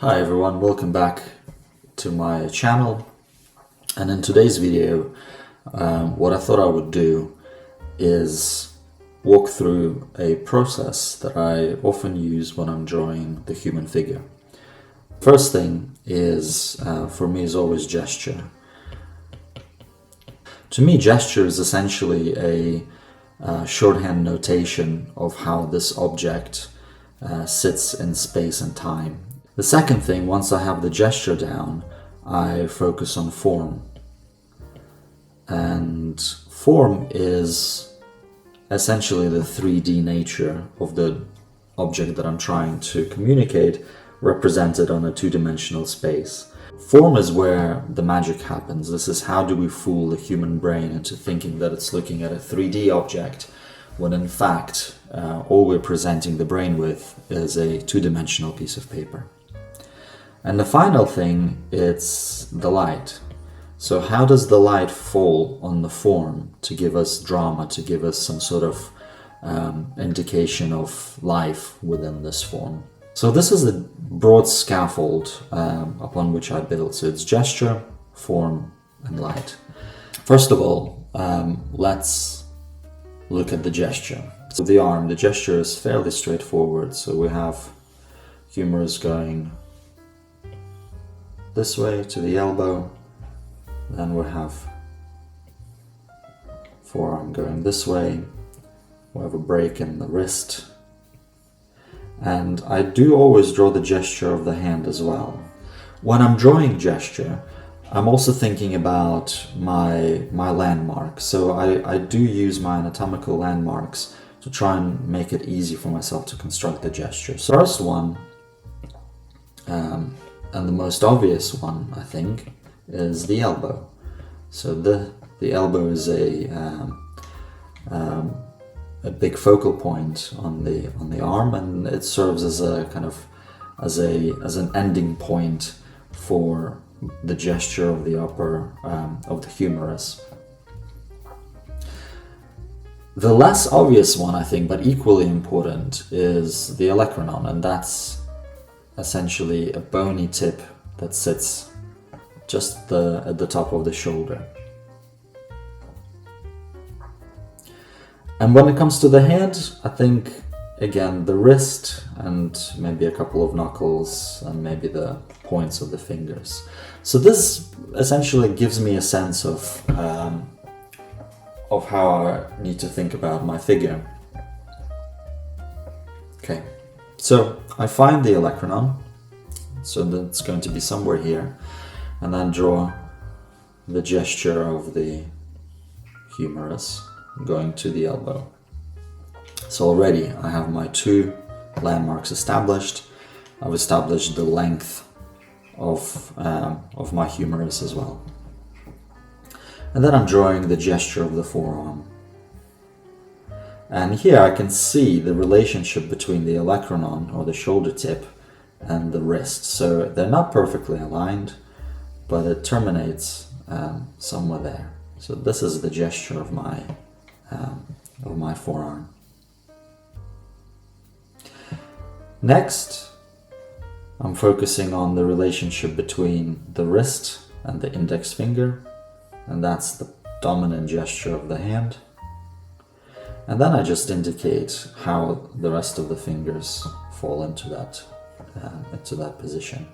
Hi everyone, welcome back to my channel. And in today's video, what I thought I would do is walk through a process that I often use when I'm drawing the human figure. First thing is, for me, is always gesture. To me, gesture is essentially a shorthand notation of how this object sits in space and time. The second thing, once I have the gesture down, I focus on form. And form is essentially the 3D nature of the object that I'm trying to communicate, represented on a two-dimensional space. Form is where the magic happens. This is how do we fool the human brain into thinking that it's looking at a 3D object, when in fact, all we're presenting the brain with is a two-dimensional piece of paper. And the final thing, it's the light. So how does the light fall on the form to give us drama, to give us some sort of indication of life within this form? So this is the broad scaffold upon which I build. So it's gesture, form, and light. First of all, let's look at the gesture. So the arm, the gesture is fairly straightforward. So we have humerus going this way to the elbow, then we have forearm going this way, we have a break in the wrist, and I do always draw the gesture of the hand as well. When I'm drawing gesture, I'm also thinking about my landmarks, so I do use my anatomical landmarks to try and make it easy for myself to construct the gesture. So first one, and the most obvious one, I think, is the elbow. So the elbow is a big focal point on the arm, and it serves as a kind of as an ending point for the gesture of the upper of the humerus. The less obvious one, I think, but equally important, is the olecranon, and that's essentially a bony tip that sits just at the top of the shoulder. And when it comes to the hand, I think, again, the wrist and maybe a couple of knuckles and maybe the points of the fingers. So this essentially gives me a sense of how I need to think about my figure. Okay, so I find the olecranon, so that's going to be somewhere here, and then draw the gesture of the humerus going to the elbow. So already I have my two landmarks established. I've established the length of my humerus as well. And then I'm drawing the gesture of the forearm. And here I can see the relationship between the olecranon, or the shoulder tip, and the wrist. So they're not perfectly aligned, but it terminates somewhere there. So this is the gesture of my forearm. Next, I'm focusing on the relationship between the wrist and the index finger, and that's the dominant gesture of the hand. And then I just indicate how the rest of the fingers fall into that position.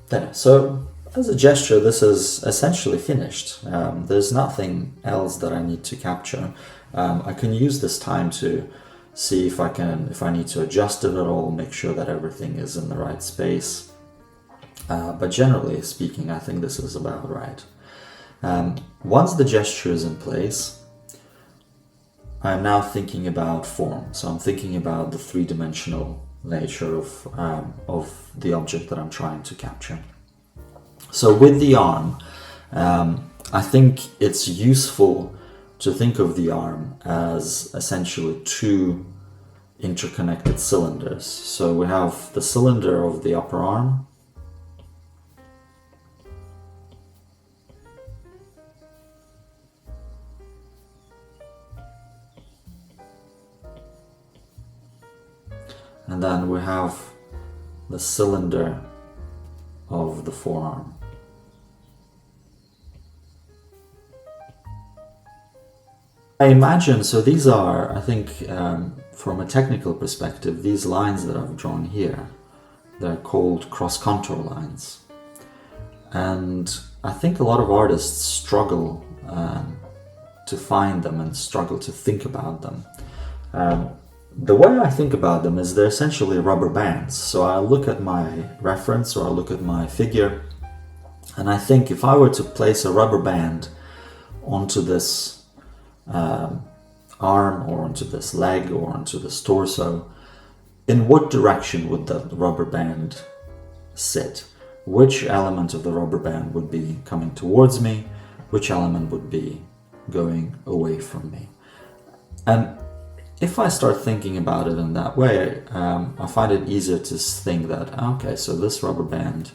There. So as a gesture, this is essentially finished. There's nothing else that I need to capture. I can use this time to see if I need to adjust it at all, make sure that everything is in the right space. But generally speaking, I think this is about right. Once the gesture is in place, I'm now thinking about form. So I'm thinking about the three-dimensional nature of the object that I'm trying to capture. So with the arm, I think it's useful to think of the arm as essentially two interconnected cylinders. So we have the cylinder of the upper arm, And then we have the cylinder of the forearm. I imagine, so these are, I think, from a technical perspective, these lines that I've drawn here, they're called cross-contour lines. And I think a lot of artists struggle to find them and struggle to think about them. The way I think about them is they're essentially rubber bands. So I look at my reference or I look at my figure, and I think if I were to place a rubber band onto this arm or onto this leg or onto this torso, in what direction would the rubber band sit? Which element of the rubber band would be coming towards me? Which element would be going away from me? And if I start thinking about it in that way, I find it easier to think that, okay, so this rubber band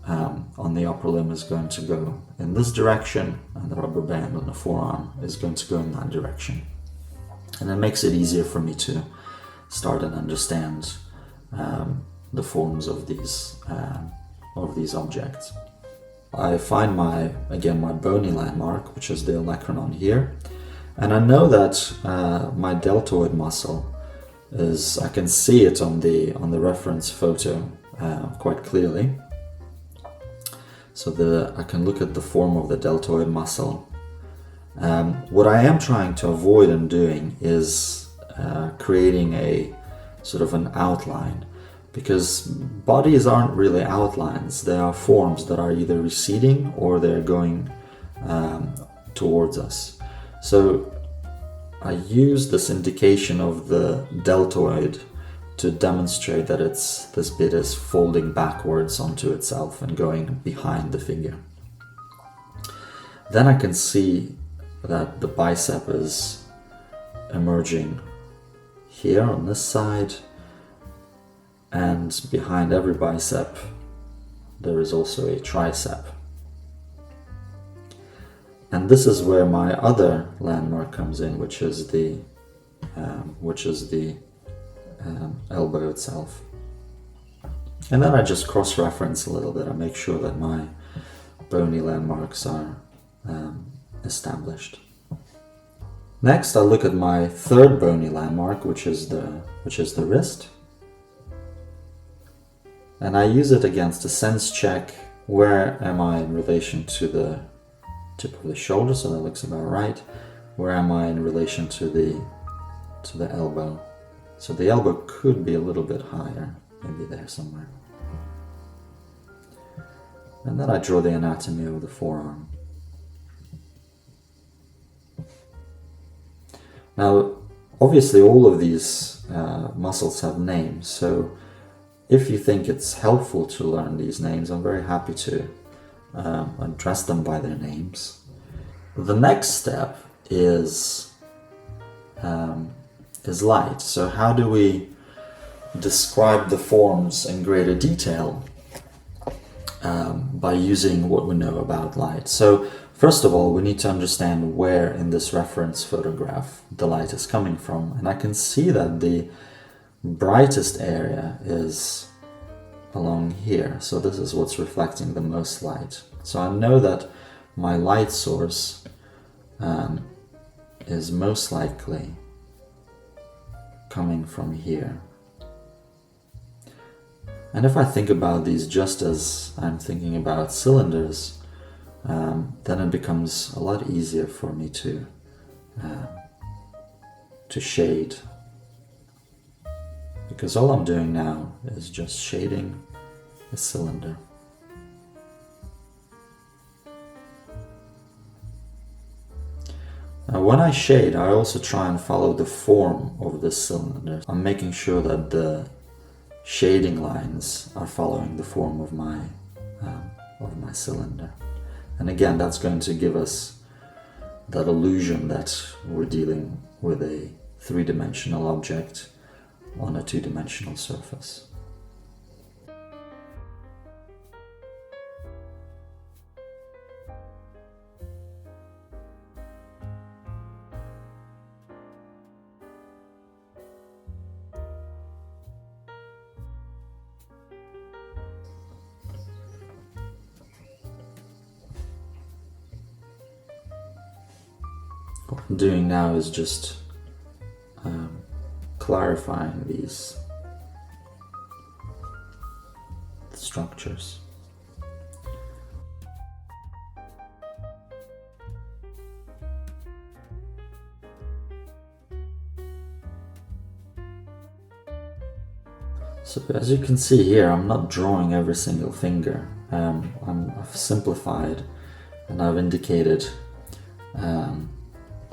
on the upper limb is going to go in this direction, and the rubber band on the forearm is going to go in that direction. And it makes it easier for me to start and understand the forms of these objects. I find my bony landmark, which is the olecranon here, and I know that my deltoid muscle is, I can see it on the reference photo quite clearly. So I can look at the form of the deltoid muscle. What I am trying to avoid in doing is creating a sort of an outline, because bodies aren't really outlines. They are forms that are either receding or they're going towards us. So I use this indication of the deltoid to demonstrate that this bit is folding backwards onto itself and going behind the figure. Then I can see that the bicep is emerging here on this side, and behind every bicep there is also a tricep. And this is where my other landmark comes in, which is the elbow itself. And then I just cross-reference a little bit. I make sure that my bony landmarks are established. Next, I look at my third bony landmark, which is the wrist, and I use it against a sense check. Where am I in relation to the tip of the shoulder? So that looks about right. Where am I in relation to the elbow? So the elbow could be a little bit higher, maybe there somewhere. And then I draw the anatomy of the forearm. Now, obviously all of these muscles have names, so if you think it's helpful to learn these names, I'm very happy to address them by their names. The next step is light. So how do we describe the forms in greater detail by using what we know about light? So first of all, we need to understand where in this reference photograph the light is coming from. And I can see that the brightest area is along here. So this is what's reflecting the most light. So I know that my light source is most likely coming from here. And if I think about these just as I'm thinking about cylinders, then it becomes a lot easier for me to shade, because all I'm doing now is just shading a cylinder. Now when I shade, I also try and follow the form of the cylinder. I'm making sure that the shading lines are following the form of my cylinder. And again, that's going to give us that illusion that we're dealing with a three-dimensional object on a two-dimensional surface. I'm doing now is just clarifying these structures. So as you can see here, I'm not drawing every single finger. I've simplified and I've indicated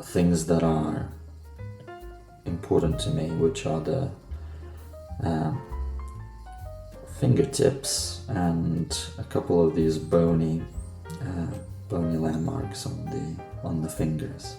things that are important to me, which are the fingertips and a couple of these bony landmarks on the fingers.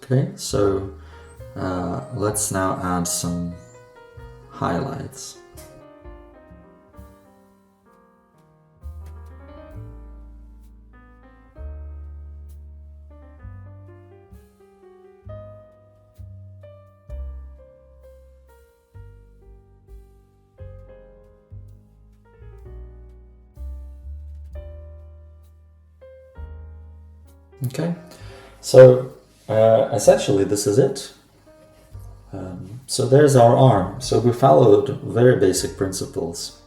Okay, so let's now add some highlights. Okay, so essentially this is it. So there's our arm. So we followed very basic principles.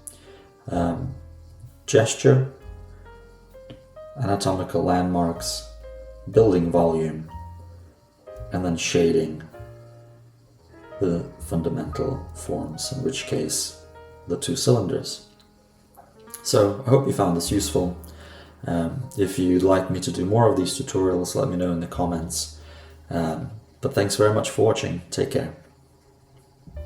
Gesture, anatomical landmarks, building volume, and then shading the fundamental forms, in which case the two cylinders. So I hope you found this useful. If you'd like me to do more of these tutorials, let me know in the comments. But thanks very much for watching. Take care.